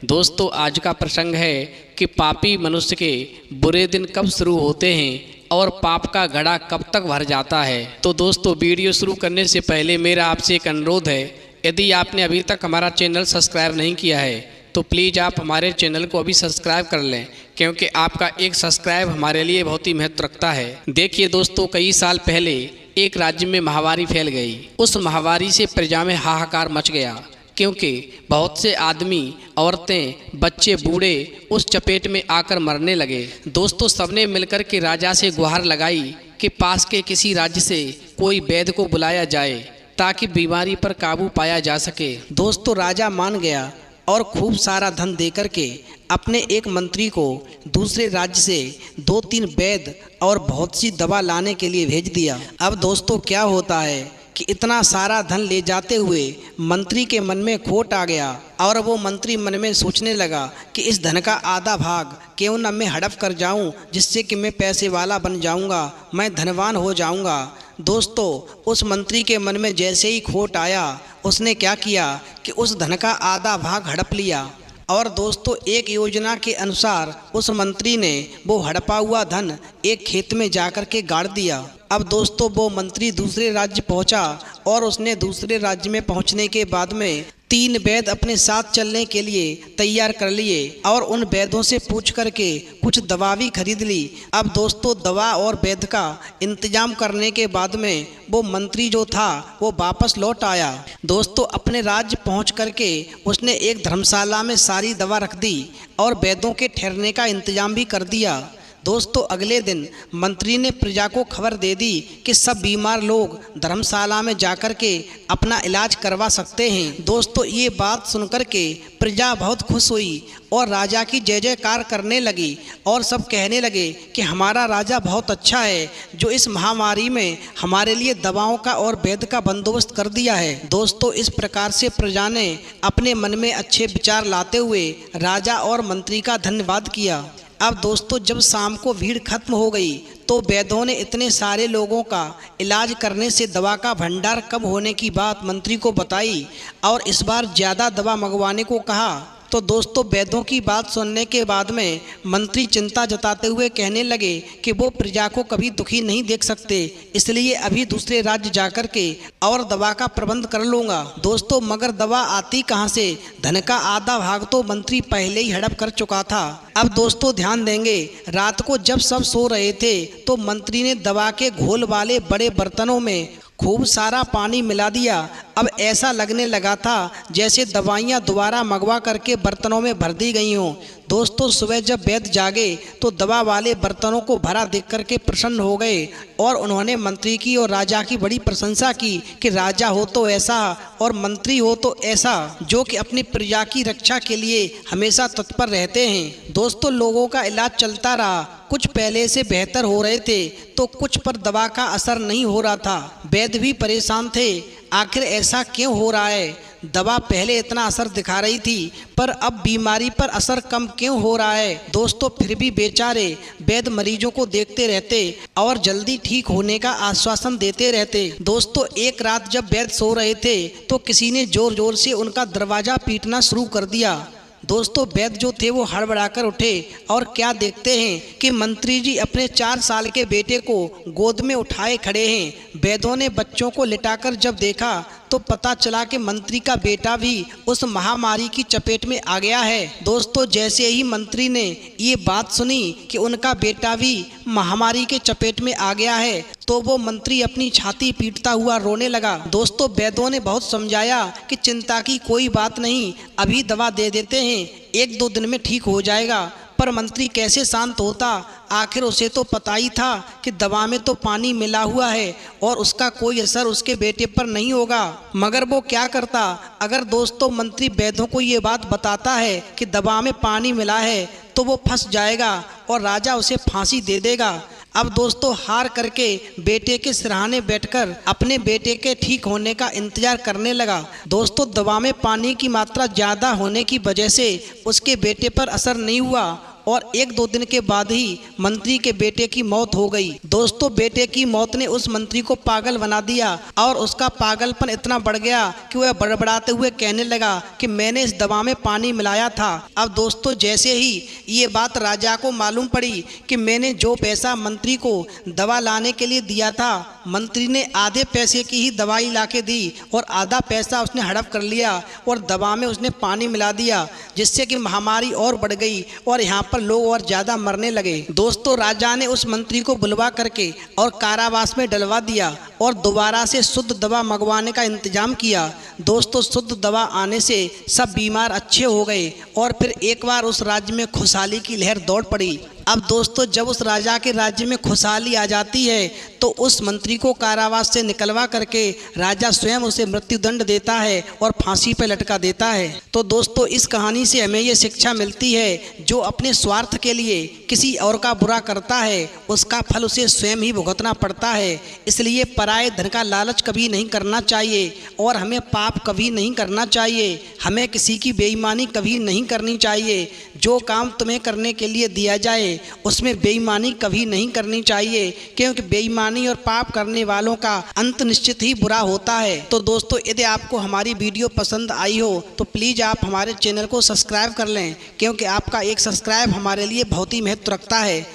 दोस्तों आज का प्रसंग है कि पापी मनुष्य के बुरे दिन कब शुरू होते हैं और पाप का घड़ा कब तक भर जाता है। तो दोस्तों वीडियो शुरू करने से पहले मेरा आपसे एक अनुरोध है, यदि आपने अभी तक हमारा चैनल सब्सक्राइब नहीं किया है तो प्लीज़ आप हमारे चैनल को अभी सब्सक्राइब कर लें, क्योंकि आपका एक सब्सक्राइब हमारे लिए बहुत ही महत्व रखता है। देखिए दोस्तों, कई साल पहले एक राज्य में महामारी फैल गई। उस महामारी से प्रजा में हाहाकार मच गया, क्योंकि बहुत से आदमी, औरतें, बच्चे, बूढ़े उस चपेट में आकर मरने लगे। दोस्तों सबने मिलकर के राजा से गुहार लगाई कि पास के किसी राज्य से कोई वैद्य को बुलाया जाए ताकि बीमारी पर काबू पाया जा सके। दोस्तों राजा मान गया और खूब सारा धन देकर के अपने एक मंत्री को दूसरे राज्य से 2-3 वैद्य और बहुत सी दवा लाने के लिए भेज दिया। अब दोस्तों क्या होता है कि इतना सारा धन ले जाते हुए मंत्री के मन में खोट आ गया और वो मंत्री मन में सोचने लगा कि इस धन का आधा भाग क्यों न मैं हड़प कर जाऊं, जिससे कि मैं पैसे वाला बन जाऊंगा, मैं धनवान हो जाऊंगा। दोस्तों उस मंत्री के मन में जैसे ही खोट आया, उसने क्या किया कि उस धन का आधा भाग हड़प लिया। और दोस्तों एक योजना के अनुसार उस मंत्री ने वो हड़पा हुआ धन एक खेत में जाकर के गाड़ दिया। अब दोस्तों वो मंत्री दूसरे राज्य पहुंचा और उसने दूसरे राज्य में पहुंचने के बाद में 3 वैद्य अपने साथ चलने के लिए तैयार कर लिए और उन वैद्यों से पूछ करके कुछ दवा भी खरीद ली। अब दोस्तों दवा और वैद्य का इंतजाम करने के बाद में वो मंत्री जो था वो वापस लौट आया। दोस्तों अपने राज्य पहुंच करके उसने एक धर्मशाला में सारी दवा रख दी और वैद्यों के ठहरने का इंतजाम भी कर दिया। दोस्तों अगले दिन मंत्री ने प्रजा को खबर दे दी कि सब बीमार लोग धर्मशाला में जाकर के अपना इलाज करवा सकते हैं। दोस्तों ये बात सुनकर के प्रजा बहुत खुश हुई और राजा की जय जयकार करने लगी और सब कहने लगे कि हमारा राजा बहुत अच्छा है, जो इस महामारी में हमारे लिए दवाओं का और वैद्य का बंदोबस्त कर दिया है। दोस्तों इस प्रकार से प्रजा ने अपने मन में अच्छे विचार लाते हुए राजा और मंत्री का धन्यवाद किया। अब दोस्तों जब शाम को भीड़ खत्म हो गई तो वैद्यों ने इतने सारे लोगों का इलाज करने से दवा का भंडार कम होने की बात मंत्री को बताई और इस बार ज़्यादा दवा मंगवाने को कहा। तो दोस्तों वैद्यों की बात सुनने के बाद में मंत्री चिंता जताते हुए कहने लगे कि वो प्रजा को कभी दुखी नहीं देख सकते, इसलिए अभी दूसरे राज्य जाकर के और दवा का प्रबंध कर लूँगा। दोस्तों मगर दवा आती कहाँ से? धन का आधा भाग तो मंत्री पहले ही हड़प कर चुका था। अब दोस्तों ध्यान देंगे, रात को जब सब सो रहे थे तो मंत्री ने दवा के घोल वाले बड़े बर्तनों में खूब सारा पानी मिला दिया। अब ऐसा लगने लगा था जैसे दवाइयाँ दोबारा मंगवा करके बर्तनों में भर दी गई हों। दोस्तों सुबह जब वैद्य जागे तो दवा वाले बर्तनों को भरा देख करके प्रसन्न हो गए और उन्होंने मंत्री की और राजा की बड़ी प्रशंसा की कि राजा हो तो ऐसा और मंत्री हो तो ऐसा, जो कि अपनी प्रजा की रक्षा के लिए हमेशा तत्पर रहते हैं। दोस्तों लोगों का इलाज चलता रहा, कुछ पहले से बेहतर हो रहे थे तो कुछ पर दवा का असर नहीं हो रहा था। वैद्य भी परेशान थे, आखिर ऐसा क्यों हो रहा है? दवा पहले इतना असर दिखा रही थी पर अब बीमारी पर असर कम क्यों हो रहा है? दोस्तों फिर भी बेचारे वैद्य मरीजों को देखते रहते और जल्दी ठीक होने का आश्वासन देते रहते। दोस्तों एक रात जब वैद्य सो रहे थे तो किसी ने जोर जोर से उनका दरवाज़ा पीटना शुरू कर दिया। दोस्तों वैद्य जो थे वो हड़बड़ाकर उठे और क्या देखते हैं कि मंत्री जी अपने 4 साल के बेटे को गोद में उठाए खड़े हैं। वैद्यों ने बच्चों को लिटाकर जब देखा तो पता चला कि मंत्री का बेटा भी उस महामारी की चपेट में आ गया है। दोस्तों जैसे ही मंत्री ने ये बात सुनी कि उनका बेटा भी महामारी के चपेट में आ गया है तो वो मंत्री अपनी छाती पीटता हुआ रोने लगा। दोस्तों वैद्यों ने बहुत समझाया कि चिंता की कोई बात नहीं, अभी दवा दे देते हैं, 1-2 दिन में ठीक हो जाएगा। पर मंत्री कैसे शांत होता? आखिर उसे तो पता ही था कि दवा में तो पानी मिला हुआ है और उसका कोई असर उसके बेटे पर नहीं होगा, मगर वो क्या करता? अगर दोस्तों मंत्री वैद्यों को ये बात बताता है कि दवा में पानी मिला है तो वो फंस जाएगा और राजा उसे फांसी दे देगा। अब दोस्तों हार करके बेटे के सिरहाने बैठकर अपने बेटे के ठीक होने का इंतजार करने लगा। दोस्तों दवा में पानी की मात्रा ज़्यादा होने की वजह से उसके बेटे पर असर नहीं हुआ और 1-2 दिन के बाद ही मंत्री के बेटे की मौत हो गई। दोस्तों, बेटे की मौत ने उस मंत्री को पागल बना दिया और उसका पागलपन इतना बढ़ गया कि वह बड़बड़ाते हुए कहने लगा कि मैंने इस दवा में पानी मिलाया था। अब दोस्तों, जैसे ही ये बात राजा को मालूम पड़ी कि मैंने जो पैसा मंत्री को दवा लाने के लिए दिया था, मंत्री ने आधे पैसे की ही दवाई लाके दी और आधा पैसा उसने हड़प कर लिया और दवा में उसने पानी मिला दिया, जिससे कि महामारी और बढ़ गई और यहाँ पर लोग और ज़्यादा मरने लगे। दोस्तों, राजा ने उस मंत्री को बुलवा करके और कारावास में डलवा दिया और दोबारा से शुद्ध दवा मंगवाने का इंतजाम किया। दोस्तों, शुद्ध दवा आने से सब बीमार अच्छे हो गए और फिर एक बार उस राज्य में खुशहाली की लहर दौड़ पड़ी। अब दोस्तों, जब उस राजा के राज्य में खुशहाली आ जाती है तो उस मंत्री को कारावास से निकलवा करके राजा स्वयं उसे मृत्युदंड देता है और फांसी पर लटका देता है। तो दोस्तों, इस कहानी से हमें ये शिक्षा मिलती है, जो अपने स्वार्थ के लिए किसी और का बुरा करता है उसका फल उसे स्वयं ही भुगतना पड़ता है। इसलिए पराये धन का लालच कभी नहीं करना चाहिए और हमें पाप कभी नहीं करना चाहिए। हमें किसी की बेईमानी कभी नहीं करनी चाहिए। जो काम तुम्हें करने के लिए दिया जाए उसमें बेईमानी कभी नहीं करनी चाहिए, क्योंकि बेईमानी और पाप करने वालों का अंत निश्चित ही बुरा होता है। तो दोस्तों, यदि आपको हमारी वीडियो पसंद आई हो तो प्लीज़ आप हमारे चैनल को सब्सक्राइब कर लें, क्योंकि आपका एक सब्सक्राइब हमारे लिए बहुत ही महत्व रखता है।